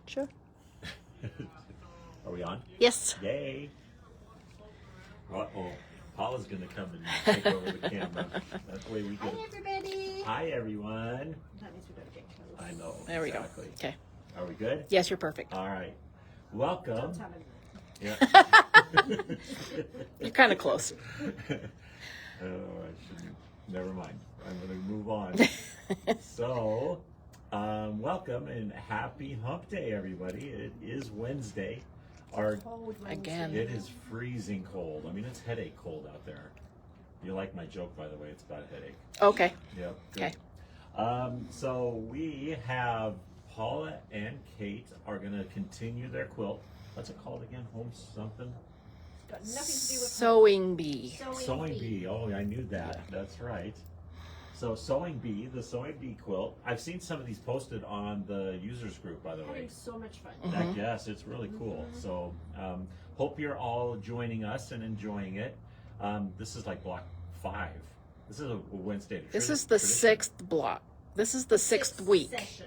Sure. Are we on? Yes. Yay. Uh-oh. Paula's going to come and take over the camera. That's the way we do Hi, it. everybody. Hi, everyone. That means we better get close. I know. There we exactly. go. Okay. Are we good? Yes, you're perfect. All right. Welcome. Don't tell him. Yeah. You're kind of close. Oh, I shouldn't. Never mind. I'm going to move on. So, welcome and happy hump day, everybody. It is Wednesday. Cold Wednesday. Again. It is freezing cold. I mean, it's headache cold out there. You like my joke, by the way. It's about a headache. Okay. Yep. good. Okay. So we have Paula and Kate are going to continue their quilt. What's it called again? Home something? Got nothing to do with Sewing Bee. Sewing Bee. Oh, I knew that. That's right. So Sewing Bee, the Sewing Bee Quilt. I've seen some of these posted on the users group, by the way. Having so much fun. Yes, it's really cool. So hope you're all joining us and enjoying it. This is like block 5. This is a Wednesday. This is the sixth block. This is the sixth week. Session.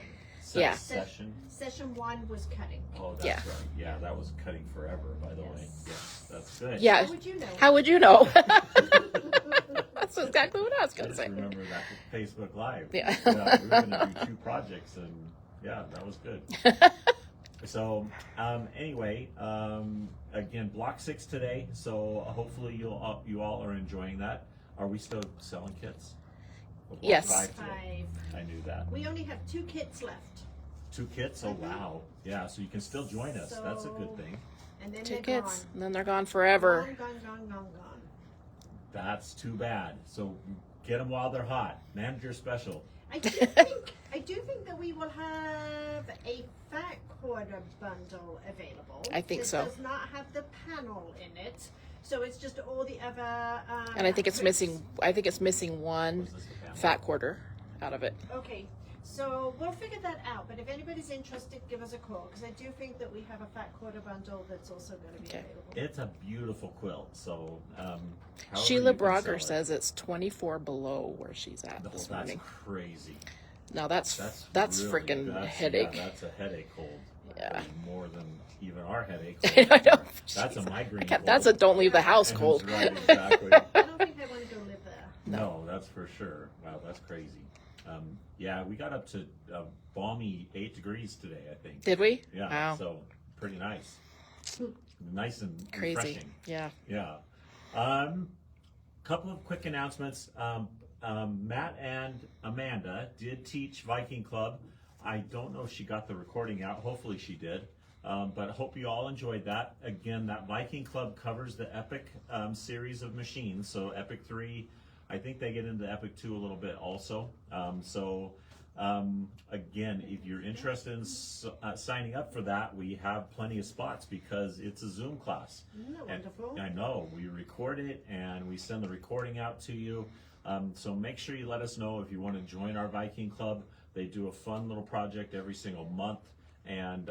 Yeah. Session. Session 1 was cutting. Oh, that's Yeah. right. Yeah, that was cutting forever, by the way. Yes. Yes, that's good. Yeah. How would you know? How would you know? That's exactly what I was I going to just say. remember that Facebook Live. Yeah. We were going to do 2 projects, and yeah, that was good. So, anyway, again, block 6 today. So hopefully you all are enjoying that. Are we still selling kits? Block Yes. 5 today. 5. I knew that. We only have 2 kits left. 2 kits? Oh, wow. Yeah, so you can still join us. That's a good So- thing. And then 2 they're kids. gone. And then they're gone forever. Gone. That's too bad. So get them while they're hot. Manager special. I do think that we will have a fat quarter bundle available. I think This so. does not have the panel in it, so it's just all the other. And I think it's grips. missing. I think it's missing one Was this the panel? fat quarter out of it. Okay, so we'll figure that out. But if anybody's interested, give us a call because I do think that we have a fat quarter bundle that's also going to be Okay. available. It's a beautiful quilt. So however Sheila you can Brogger sell it. says it's 24 below where she's at Oh, this that's morning. crazy. Now that's really- freaking that's- headache. Yeah, that's a headache cold. Yeah. Probably more than even our headache. I know. That's a Jeez. migraine. That's a cold. don't leave the house And cold. Right, exactly. I don't think I want to go live there. No, that's for sure. Wow, that's crazy. Yeah, we got up to balmy 8 degrees today, I think. Did we? Yeah, Wow. so pretty nice. Nice and Crazy. refreshing. Yeah. Yeah. Couple of quick announcements. Matt and Amanda did teach Viking Club. I don't know if she got the recording out. Hopefully she did. But hope you all enjoyed that. Again, that Viking Club covers the Epic series of machines. So Epic 3, I think they get into Epic 2 a little bit also. Again, if you're interested in signing up for that, we have plenty of spots because it's a Zoom class. Isn't that And wonderful? I know, we record it and we send the recording out to you. So make sure you let us know if you want to join our Viking Club. They do a fun little project every single month and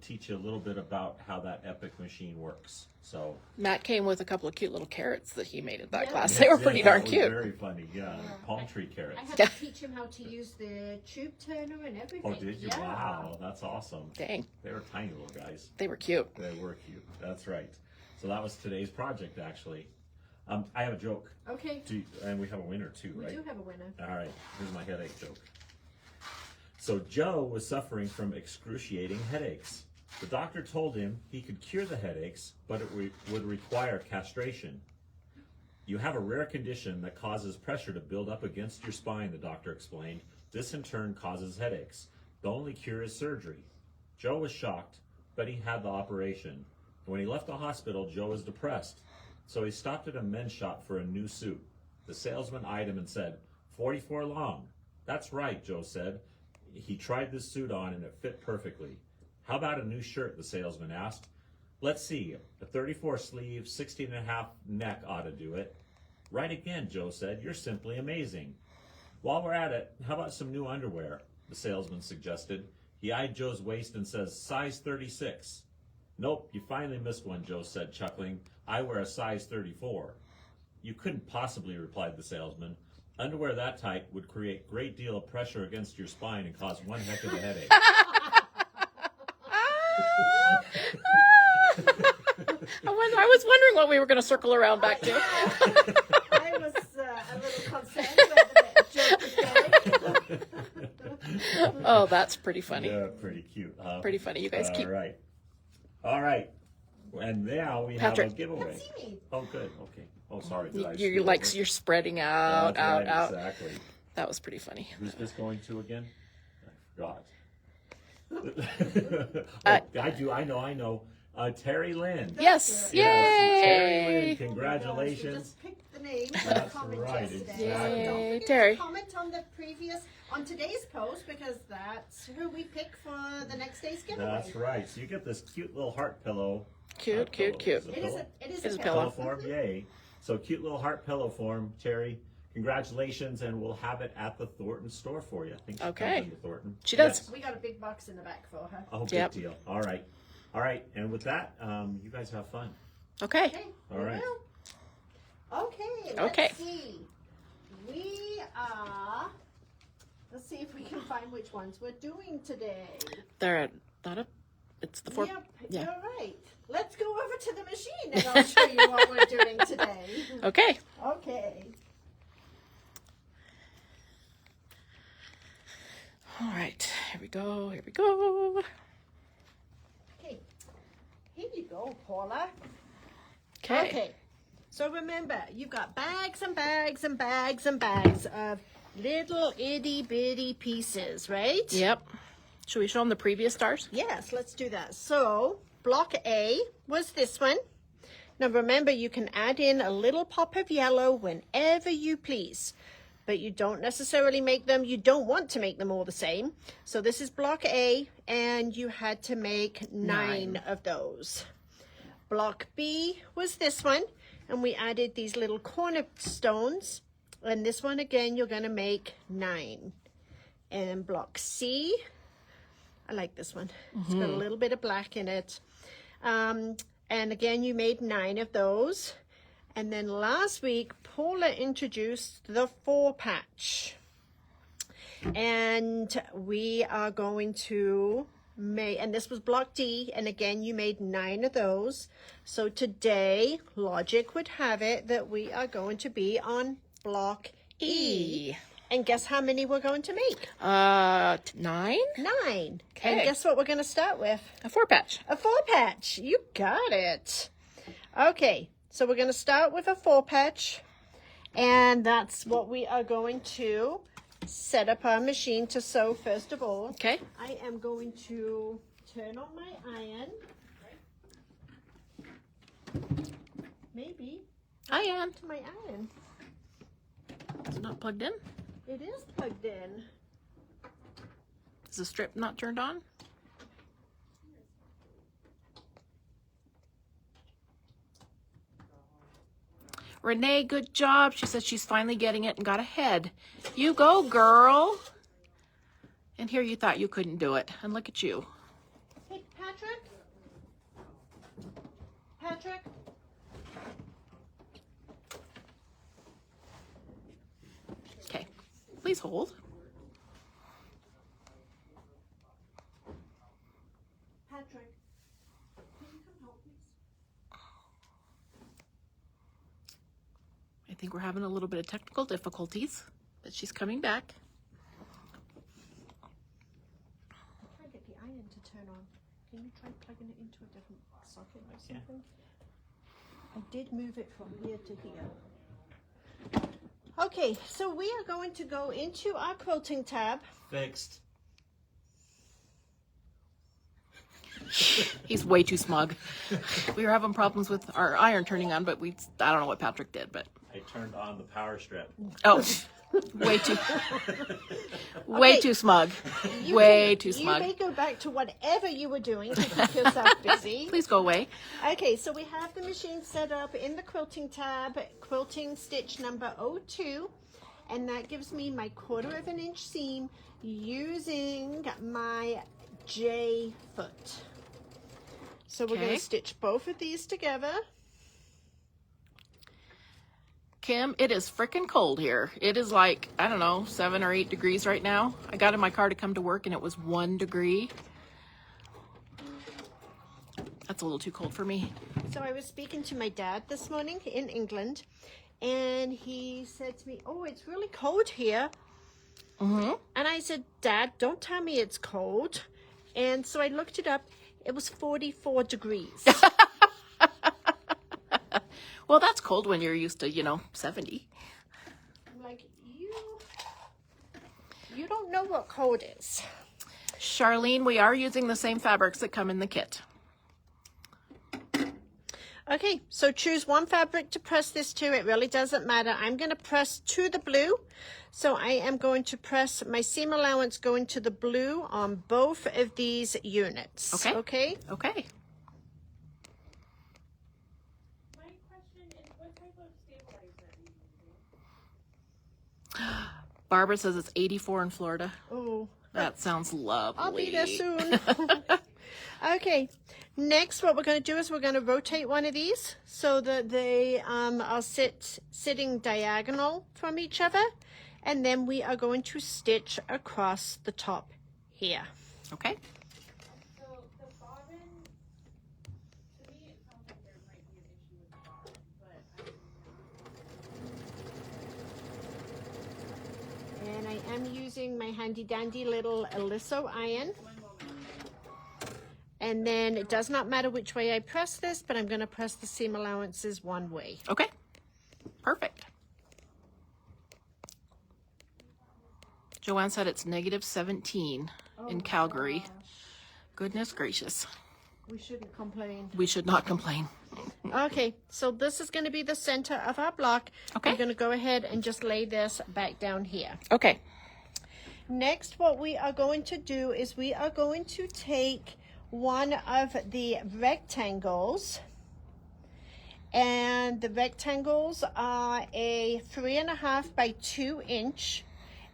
teach you a little bit about how that Epic machine works. So Matt came with a couple of cute little carrots that he made at that Yeah. class. yes, They were yes, pretty that darn was cute. Very funny, yeah. Palm tree carrots. I had Yeah. to teach him how to use the tube turner and everything. Oh, did you? Yeah. Wow, that's awesome. Dang, They were tiny little guys. they were cute. They were cute. That's right. So that was today's project, actually. I have a joke, Okay, and we have a winner too, we right? do have a winner. All right, here's my headache joke. So Joe was suffering from excruciating headaches. The doctor told him he could cure the headaches, but it would require castration. You have a rare condition that causes pressure to build up against your spine, the doctor explained. This in turn causes headaches. The only cure is surgery. Joe was shocked, but he had the operation. When he left the hospital, Joe was depressed. So he stopped at a men's shop for a new suit. The salesman eyed him and said, 44 long. That's right, Joe said. He tried this suit on and it fit perfectly. How about a new shirt, the salesman asked. Let's see, a 34 sleeve, 16 and a half neck ought to do it. Right again, Joe said. You're simply amazing. While we're at it, how about some new underwear? The salesman suggested. He eyed Joe's waist and says, size 36. Nope, you finally missed one, Joe said, chuckling. I wear a size 34. You couldn't possibly, replied the salesman. Underwear that tight would create great deal of pressure against your spine and cause one heck of a headache. what we were going to circle around back to. I was a little concerned where the joke was going. Oh, that's pretty funny. Yeah, pretty cute. Huh? Pretty funny. You guys keep. All right. And now we Patrick. have a giveaway. Let's see. Oh, good. Okay. Oh, sorry. Did I You're screw like over? you're spreading out, That's out, right, out. Exactly. That was pretty funny. Who's this going to again? I forgot. I know. Terry Lynn. Yes. Yes, Terry Yay. Lynn, congratulations. Just pick the name. That's Comment right, yesterday. exactly. Don't Yay, forget Terry. to comment on today's post because that's who we pick for the next day's giveaway. That's right. So you get this cute little heart pillow. Cute, Heart cute, pillow. cute. Is It is a It is a pillow pillow. form. Yay. So cute little heart pillow form, Terry. Congratulations, and we'll have it at the Thornton store for you. I think she Okay. comes into Thornton. She does. Yes. We got a big box in the back for her. Oh, big Yep. deal. All right. And with that, you guys have fun. Okay. Okay. All we right. will. Okay. Let's Okay. see. We are. Let's see if we can find which ones we're doing today. They're not a. It's the four. Yep, Yeah. you're right. Let's go over to the machine and I'll show you what we're doing today. Okay. Okay. All right. Here we go. Here we go. Okay. Here you go, Paula. Okay. Okay. So remember, you've got bags and bags and bags and bags of little itty bitty pieces, right? Yep. Should we show them the previous stars? Yes, let's do that. So block A was this one. Now remember, you can add in a little pop of yellow whenever you please, but you don't necessarily make them, you don't want to make them all the same. So this is block A, and you had to make 9 of those. Block B was this one, and we added these little cornerstones, and this one again, you're going to make 9. And block C, I like this one. It's got a little bit of black in it. And again, you made 9 of those. And then last week, Paula introduced the 4 patch. And we are going to make, and this was block D, and again, you made 9 of those. So today, logic would have it that we are going to be on block E. And guess how many we're going to make? 9? 9. Okay. And guess what we're going to start with? A 4 patch. A 4 patch. You got it. Okay, so we're going to start with a 4 patch. And that's what we are going to set up our machine to sew first of all. Okay. I am going to turn on my iron. Maybe Iron. to my iron. Is it not plugged in? It is plugged in. Is the strip not turned on? Renee, good job. She said she's finally getting it and got ahead. You go, girl. And here you thought you couldn't do it. And look at you. Hey, Patrick? Patrick? Okay. Please hold. Patrick? Can you come help me? I think we're having a little bit of technical difficulties, but she's coming back. Try to get the iron to turn on. Can you try plugging it into a different socket or something? I did move it from here to here. Okay, so we are going to go into our quilting tab. Fixed. He's way too smug. We were having problems with our iron turning on, but I don't know what Patrick did, but I turned on the power strip. oh, way too Okay. too smug. You Way can- too smug. You may go back to whatever you were doing to keep yourself busy. Please go away. Okay, so we have the machine set up in the quilting tab, quilting stitch number 02, and that gives me my 1/4 of an inch seam using my J foot. So we're going Okay. to stitch both of these together. Kim, it is freaking cold here. It is like, I don't know, 7 or 8 degrees right now. I got in my car to come to work and it was 1 degree. That's a little too cold for me. So So I was speaking to my dad this morning in England, and he said to me, "Oh, it's really cold here." Mm-hmm. And I said, "Dad, don't tell me it's cold." And so I looked it up. It was 44 degrees. Well, that's cold when you're used to, 70. I'm like, you don't know what cold is. Charlene, we are using the same fabrics that come in the kit. Okay, so choose one fabric to press this to. It really doesn't matter. I'm going to press to the blue. So I am going to press my seam allowance going to the blue on both of these units. Okay. Okay. Okay. My question is, what type of stabilizer are you using? Barbara says it's 84 in Florida. Oh, That sounds lovely. I'll be there soon. Okay. Next, what we're going to do is we're going to rotate one of these so that they are sitting diagonal from each other. And then we are going to stitch across the top here. Okay. So the bobbin, to me, it sounds like there might be an issue with the bobbin, but And I am using my handy dandy little Aliso iron. And then it does not matter which way I press this, but I'm going to press the seam allowances one way. Okay. Perfect. Joanne said it's negative 17 in Calgary. Goodness gracious. We shouldn't complain. We should not complain. Okay, so this is going to be the center of our block. Okay. I'm going to go ahead and just lay this back down here. Okay. Next, what we are going to do is we are going to take one of the rectangles, and the rectangles are a 3.5 by 2 inch,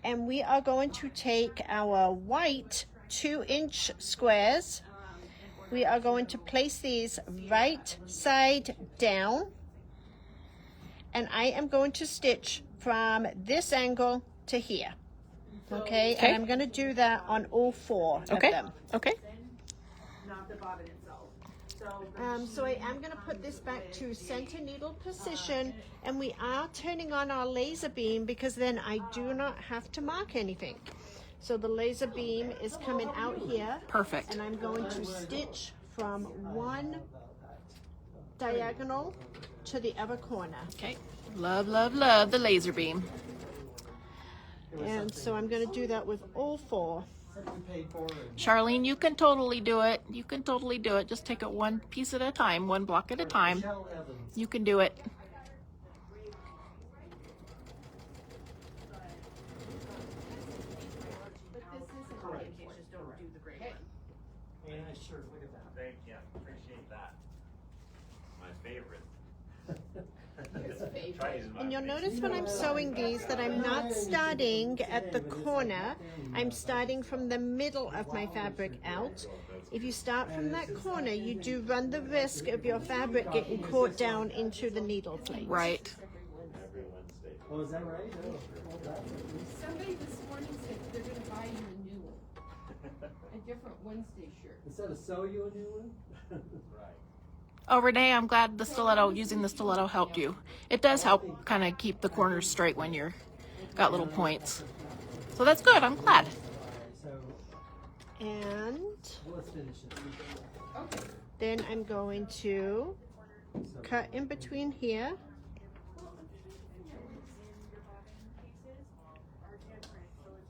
and we are going to take our white 2-inch squares. We are going to place these right side down, and I am going to stitch from this angle to here. Okay, Okay. and I'm going to do that on all 4 of Okay. them. Okay. not the bobbin itself. So I am going to put this back to center needle position, and we are turning on our laser beam because then I do not have to mark anything. So the laser beam is coming out here, Perfect. and I'm going to stitch from one diagonal to the other corner. Okay. Love, love, love the laser beam. And so I'm going to do that with all 4. Charlene, you can totally do it. You can totally do it. Just take it one piece at a time, one block at a time. You can do it. Thank you. Appreciate that. My favorite. And you'll notice when I'm sewing these that I'm not starting at the corner. I'm starting from the middle of my fabric out. If you start from that corner, you do run the risk of your fabric getting caught down into the needle plate. Right. Every Wednesday. Oh, is that right? Oh, Somebody this morning said they're gonna buy you a new one, a different Wednesday shirt. instead of sew you a new one? Right. Oh, Renee, I'm glad the stiletto, using the stiletto helped you. It does help kind of keep the corners straight when you're got little points. So that's good. I'm glad. So, And well, let's finish it. Okay. then I'm going to cut in between here.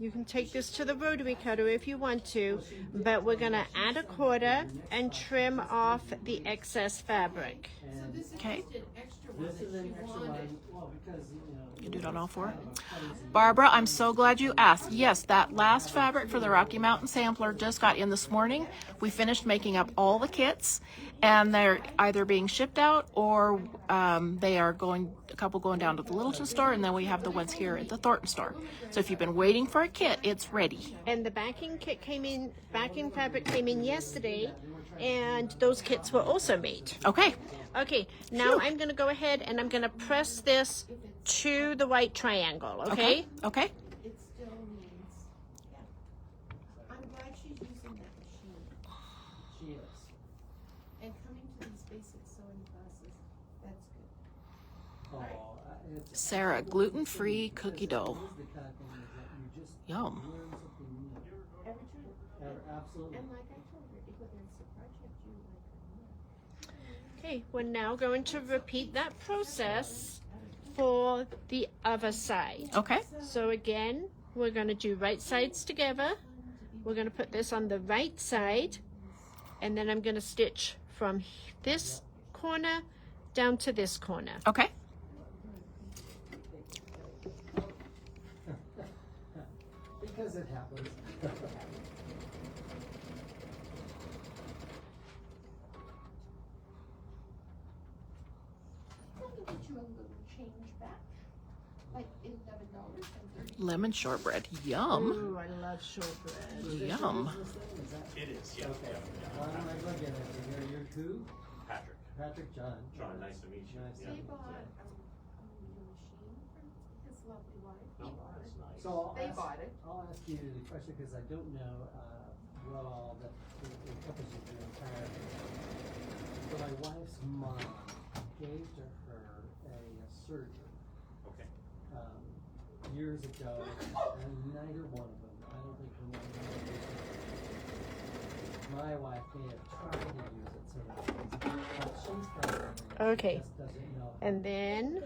You can take this to the rotary cutter if you want to, but we're going to add a quarter and trim off the excess fabric. So this is Okay. just an extra one This that is an she extra wanted. one, well, because, You do it on all 4? cut easy. Barbara, I'm so glad you asked. Yes, that last fabric for the Rocky Mountain sampler just got in this morning. We finished making up all the kits, and they're either being shipped out or they are a couple going down to the Littleton store, and then we have the ones here at the Thornton store. So if you've been waiting for a kit, it's ready. And the backing kit backing fabric came in yesterday, and those kits were also made. Okay. Okay, now I'm going to go ahead and I'm going to press this to the white triangle, okay? Okay. It still needs, I'm glad she's using that machine She is. and coming to these basic sewing classes. That's good. It's Sarah, gluten-free cookie dough. This is the kind of thing is that you just Yum. learn something new. Every time. Absolutely. And like I told her, if it's a project you like or not. Okay, we're now going to repeat that process for the other side. Okay. So again, we're going to do right sides together. We're going to put this on the right side, and then I'm going to stitch from this corner down to this corner. Okay. Because it happens. Let me get you a little change back. Like $11.30. Lemon shortbread. Yum. Ooh, I love shortbread. Yum. It is, yeah. Okay. Well, I'm looking at you. You're who? Patrick. Patrick John. John, nice to meet you. Nice to Yeah. They bought a machine for his lovely wife. He Oh, bought that's it. nice. So They bought it. I'll ask you the question because I don't know what all that encompasses your entire. So my wife's mom gave to her a surgery Okay. years ago, and neither one of them, I don't think one of them used it. My wife may have tried to use it so that but she's probably Okay. just doesn't know. And then,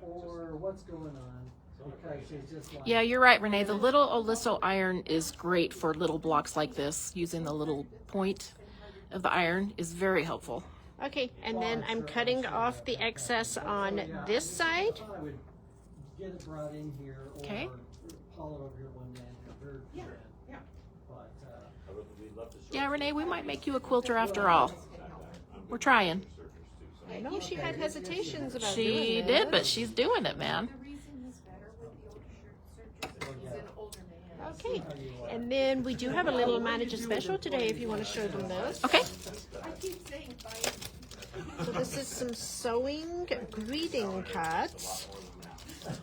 Or what's going on because she's just like. Yeah, you're right, Renee. The little Oliso iron is great for little blocks like this. Using the little point of the iron is very helpful. okay, and then I'm cutting off the excess on this side. I thought I would get it brought in here or Okay. haul it over here one day and her friend. Yeah. But We'd love to Yeah, Renee, we might make you a quilter after all. We're trying. I know she had hesitations about She doing did, this. but she's doing it, man. The reason he's better with the older searchers, he's an older man. Okay, and then we do have a little manager special today if you want to show them those. Okay. I keep saying bye. So this is some sewing greeting cards,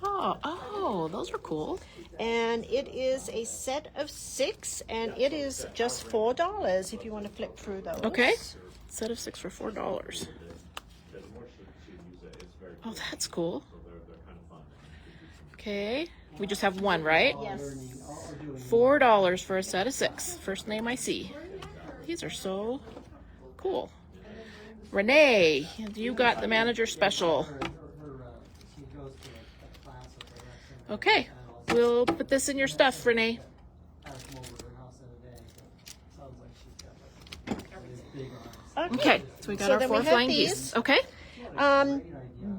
Oh, those are cool. and it is a set of 6, and it is just $4 if you want to flip through those. Okay. Set of 6 for $4. Oh, that's cool. Okay. We just have one, right? Yes. $4 for a set of 6. First name I see. These are so cool. Renee, you got the manager special. she goes to a class at the restaurant. Okay. We'll put this in your stuff, Renee. I come over to her house the other day. Sounds like she's got this big arms. Okay. So we got So our then we 4 have flying these. geese. Okay.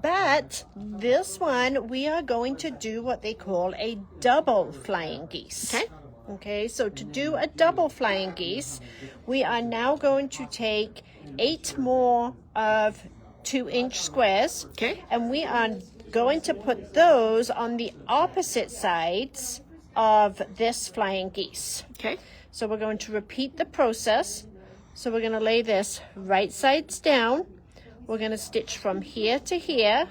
But this one, we are going to do what they call a double flying geese. Okay. Okay, so to do a double flying geese, we are now going to take 8 more of 2-inch squares. Okay. And we are going to put those on the opposite sides of this flying geese. Okay. So we're going to repeat the process. So we're going to lay this right sides down. We're going to stitch from here to here.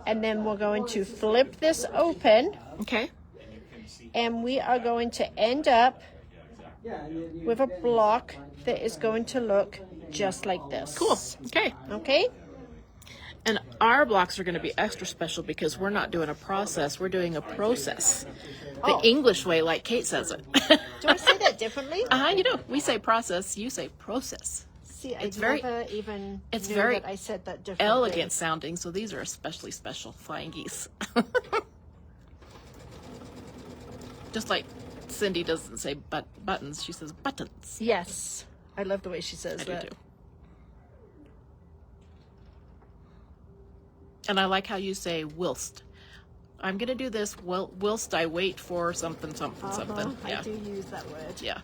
And then we're going to flip this open. Okay. And we are going to end up with a block that is going to look just like this. Cool. Okay. Okay? And our blocks are going to be extra special because we're not doing a process, we're doing a process. The English way, like Kate says it. Do I say that differently? You do. We say process, you say process. See, It's I very- never even it's knew very that I said that differently. Elegant sounding, so these are especially special flying geese. Just like Cindy doesn't say buttons, she says buttons. Yes. I love the way she says I do that. too. And I like how you say whilst. I'm gonna do this whilst I wait for something. I Yeah. do use that word. Yeah.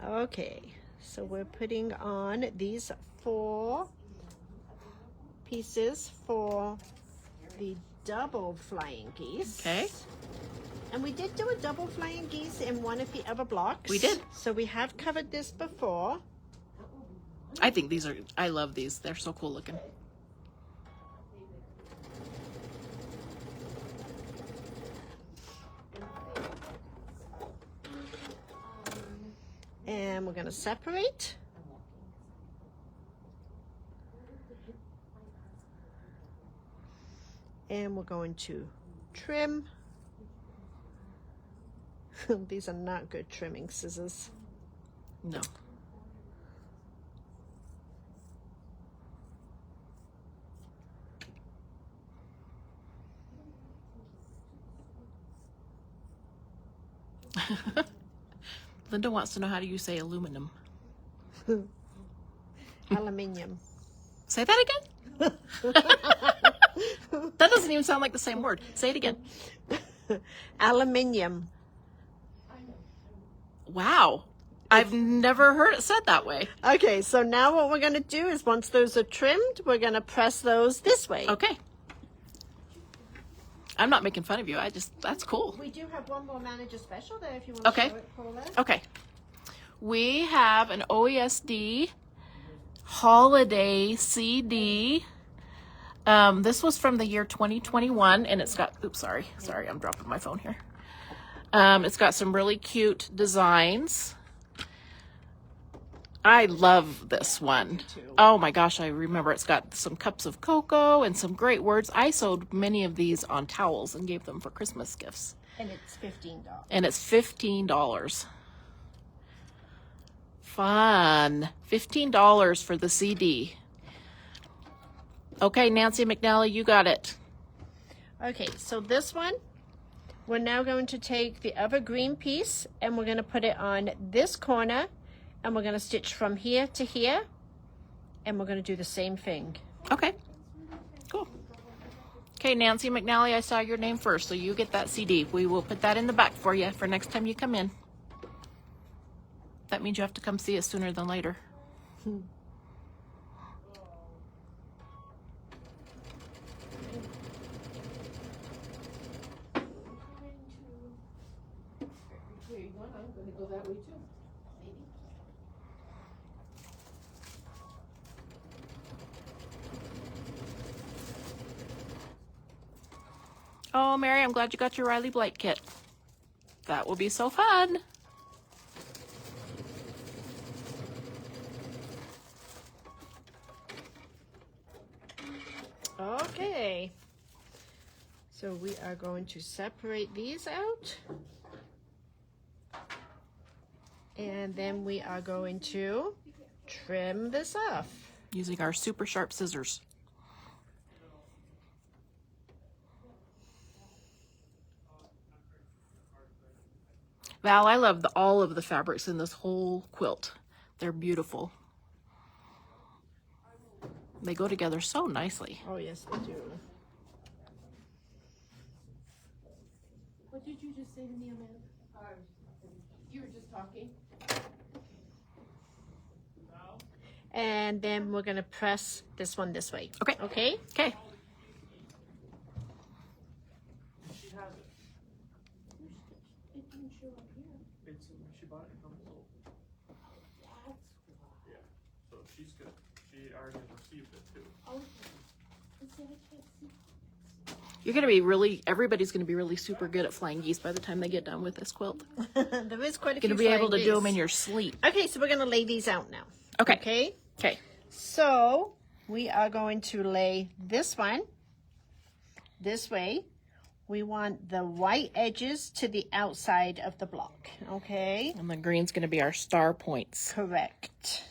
Okay, so we're putting on these 4 pieces for the double flying geese. Okay. And we did do a double flying geese in one of the other blocks. We did. So we have covered this before. I think I love these. They're so cool looking. And we're going to separate. And we're going to trim. These are not good trimming scissors. No. Linda wants to know, how do you say aluminum? Aluminium. Say that again? That doesn't even sound like the same word. Say it again. Aluminium. Wow. I've never heard it said that way. Okay, so now what we're going to do is once those are trimmed, we're going to press those this way. Okay. I'm not making fun of you. That's cool. We do have one more manager special there if you want to Okay. show it, Paula. Okay. We have an OESD holiday CD. This was from the year 2021, and it's got, oops, sorry, I'm dropping my phone here. It's got some really cute designs. I love this one. Oh my gosh, I remember it's got some cups of cocoa and some great words. I sewed many of these on towels and gave them for Christmas gifts. And it's $15. And it's $15. Fun. $15 for the CD. Okay, Nancy McNally, you got it. Okay, so this one, we're now going to take the other green piece and we're going to put it on this corner and we're going to stitch from here to here and we're going to do the same thing. Okay, cool. Okay, Nancy McNally, I saw your name first, so you get that CD. We will put that in the back for you for next time you come in. That means you have to come see us sooner than later. Where you going? I'm gonna go that way too. Maybe. Oh, Mary, I'm glad you got your Riley Blake kit. That will be so fun. Okay. So we are going to separate these out. And then we are going to trim this off. Using our super sharp scissors. Val, I love all of the fabrics in this whole quilt. They're beautiful. They go together so nicely. Oh, yes, they do. What did you just say to me, Amanda? You were just talking. And then we're going to press this one this way. Okay. Okay? Okay. She has it. It didn't show up here. It's she bought it from Soul. That's why. Yeah. So she's good. She already received it too. Okay. I said I can't see. You're going to be really, everybody's going to be really super good at flying geese by the time they get done with this quilt. There is quite a few You're going to be able to flying do them geese. in your sleep. Okay, so we're going to lay these out now. Okay. Okay? Okay. So we are going to lay this one this way. We want the white edges to the outside of the block. Okay? And the green's going to be our star points. Correct.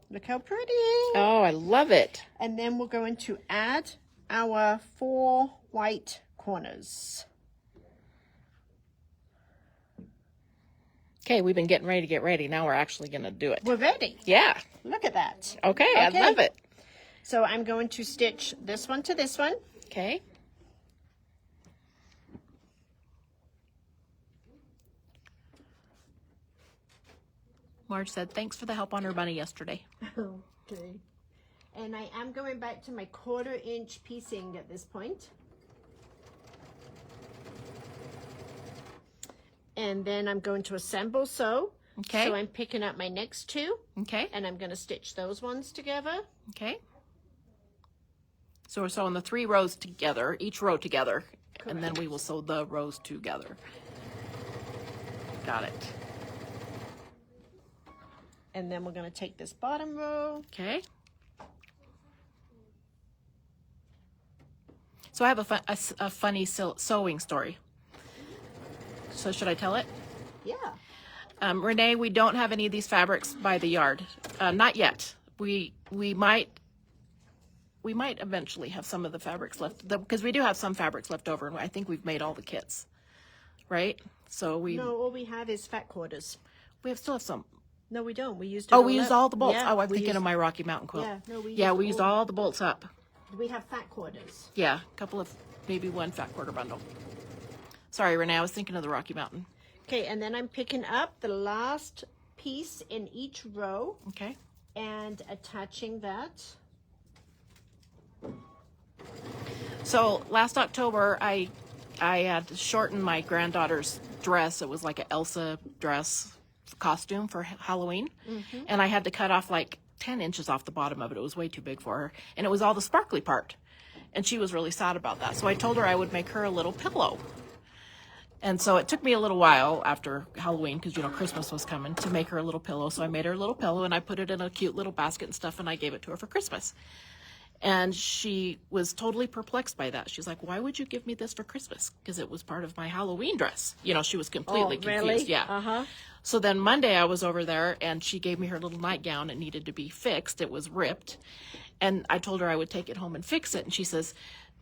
Look how pretty. Oh, I love it. And then we're going to add our 4 white corners. Okay, we've been getting ready to get ready. Now we're actually going to do it. We're ready. Yeah. Look at that. Okay, I Okay. love it. So I'm going to stitch this one to this one. Okay. Marge said, thanks for the help on her bunny yesterday. Okay. And I am going back to my 1/4 inch piecing at this point. And then I'm going to assemble sew. Okay. So I'm picking up my next 2 Okay. and I'm going to stitch those ones together. Okay. So we're sewing the 3 rows together, each row together, and then we will sew the rows together. Got it. And then we're going to take this bottom row. Okay. So I have a funny sewing story. So should I tell it? Yeah. Renee, we don't have any of these fabrics by the yard. Not yet. We might eventually have some of the fabrics left, because we do have some fabrics left over, and I think we've made all the kits, right? So No, all we have is fat quarters. still have some. No, we don't. We used it Oh, we used up. all the bolts. Yeah, Oh, I'm we thinking of used- my Rocky Mountain quilt. Yeah, no, we we used used all the bolts up. We have fat quarters. Yeah, a couple of, maybe one fat quarter bundle. Sorry, Renee, I was thinking of the Rocky Mountain. Okay, and then I'm picking up the last piece in each row Okay. and attaching that. So last October, I had shortened my granddaughter's dress. It was like an Elsa dress costume for Halloween. And I had to cut off like 10 inches off the bottom of it. It was way too big for her. And it was all the sparkly part. And she was really sad about that. So I told her I would make her a little pillow. And so it took me a little while after Halloween, because, you know, Christmas was coming, to make her a little pillow. So I made her a little pillow, and I put it in a cute little basket and stuff, and I gave it to her for Christmas. And she was totally perplexed by that. She's like, why would you give me this for Christmas? Because it was part of my Halloween dress. You know, she was completely confused. Really? Yeah. Uh-huh. So then Monday I was over there, and she gave me her little nightgown. It needed to be fixed. It was ripped. And I told her I would take it home and fix it. And she says,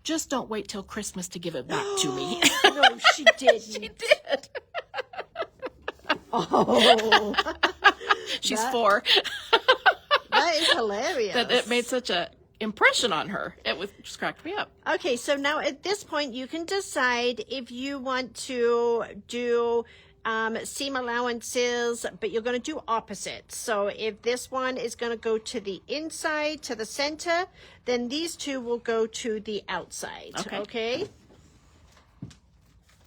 just don't wait till Christmas to give it back to me. No, she didn't. She did. Oh, She's That- 4. that is hilarious. That it made such a impression on her. It was just cracked me up. Okay, so now at this point, you can decide if you want to do seam allowances, but you're going to do opposite. So if this one is going to go to the inside, to the center, then these two will go to the outside. Okay?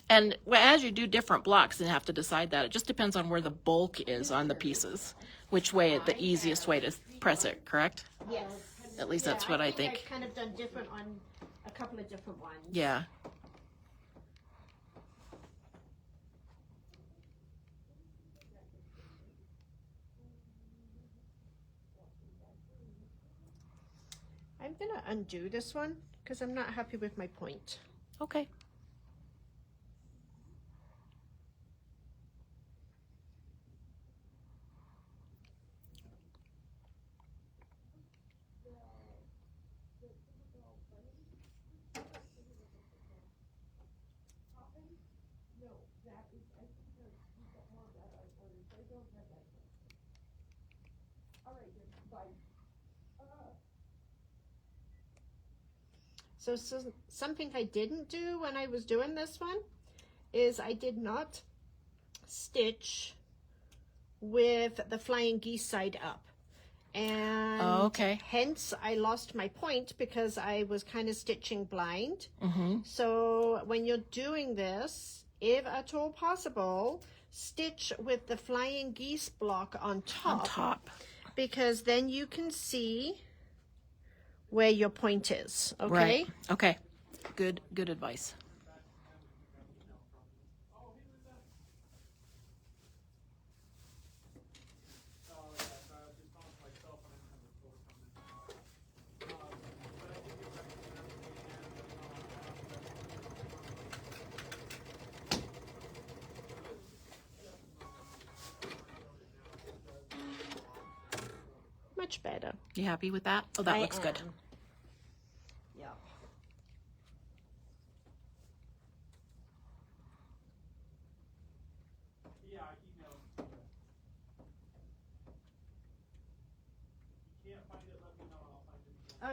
And as you do different blocks, you have to decide that. It just depends on where the bulk is on the pieces, which way, the easiest way to press it, correct? Yes. At least that's what I think. I've kind of done different on a couple of different ones. Yeah. I'm going to undo this one because I'm not happy with my point. Okay. So something I didn't do when I was doing this one is I did not stitch with the flying geese side up. And okay. hence I lost my point because I was kind of stitching blind. Mm-hmm. So when you're doing this, if at all possible, stitch with the flying geese block on top. Because then you can see where your point is. Okay. Right. Okay. Good advice. Much better. You happy with that? Oh, that looks good. Yeah.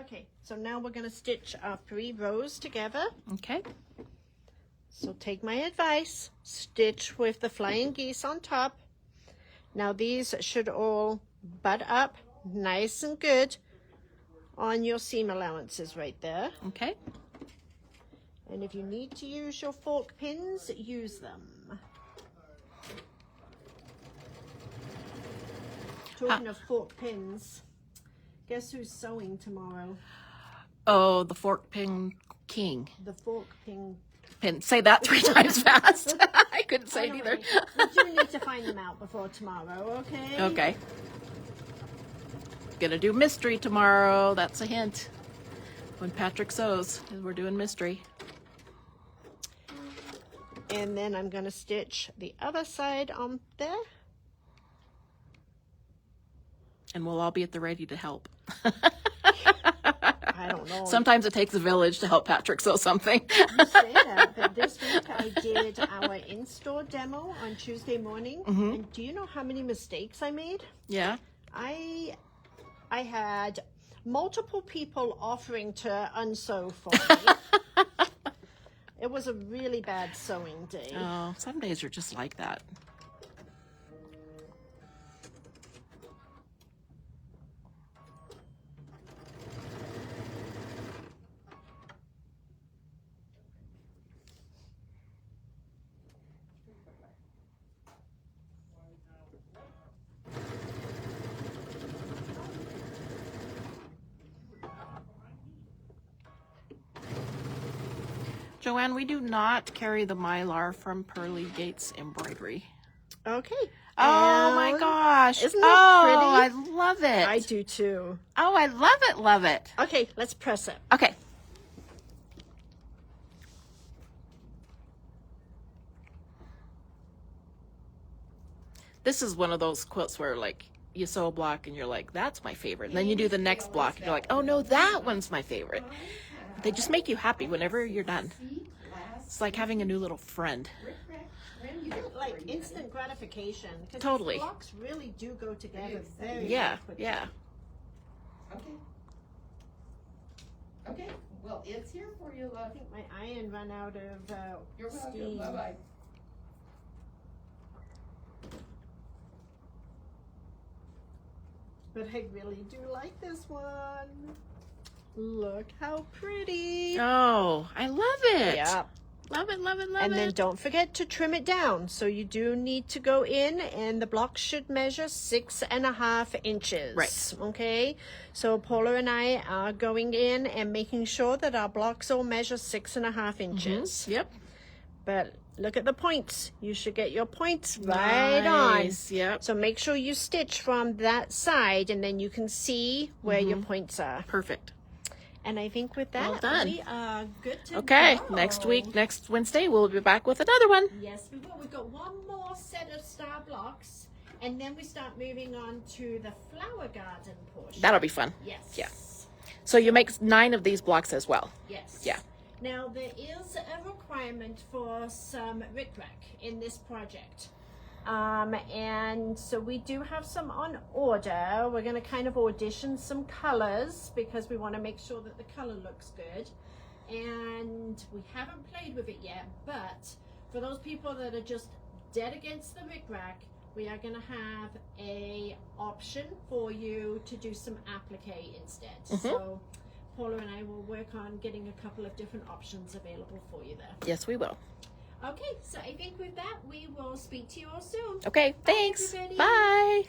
Okay, so now we're going to stitch our 3 rows together. Okay. So take my advice, stitch with the flying geese on top. Now these should all butt up nice and good on your seam allowances right there. Okay. And if you need to use your fork pins, use them. Talking of fork pins, guess who's sewing tomorrow? Oh, the fork pin king. The fork pin. Pin. Say that 3 times fast. I couldn't say it either. We do need to find them out before tomorrow, okay? Okay. Gonna do mystery tomorrow. That's a hint. When Patrick sews, we're doing mystery. And then I'm going to stitch the other side on there. And we'll all be at the ready to help. I don't know. Sometimes it takes a village to help Patrick sew something. You say that, but this week I did our in-store demo on Tuesday morning. And do you know how many mistakes I made? Yeah. I had multiple people offering to unsew for me. It was a really bad sewing day. Oh, some days are just like that. Joanne, we do not carry the Mylar from Pearly Gates Embroidery. Okay. Oh my gosh. Isn't that pretty? I love it. I do too. Oh, I love it, love it. Okay, let's press it. Okay. This is one of those quilts where like you sew a block and you're like, that's my favorite. And then you do the next block and you're like, oh no, that one's my favorite. They just make you happy whenever you're done. It's like having a new little friend. Like instant gratification. 'Cause Totally. these blocks really do go together very Yeah, quickly. yeah. Okay. Okay, well, it's here for you, I love. think my iron ran out of You're welcome, steam. bye-bye. But I really do like this one. Look how pretty. Oh, I love it. Yeah. Love it, love it, love And it. then don't forget to trim it down. So you do need to go in and the block should measure 6.5 inches. Right. Okay. So Paula and I are going in and making sure that our blocks all measure 6.5 inches. Yep. But look at the points. You should get your points right on. Nice, yep. So make sure you stitch from that side and then you can see where your points are. Perfect. And I think with that, Well done. we are good to Okay, go. next week, next Wednesday, we'll be back with another one. Yes, we will. We've got one more set of star blocks, and then we start moving on to the flower garden portion. That'll be fun. Yes. Yeah. So you make 9 of these blocks as well. Yes. Yeah. Now, there is a requirement for some rickrack in this project. And so we do have some on order. We're going to kind of audition some colors because we want to make sure that the color looks good. And we haven't played with it yet, but for those people that are just dead against the rickrack, we are going to have a option for you to do some applique instead. So Paula and I will work on getting a couple of different options available for you there. Yes, we will. Okay, so I think with that, we will speak to you all soon. Okay, thanks. everybody. Bye.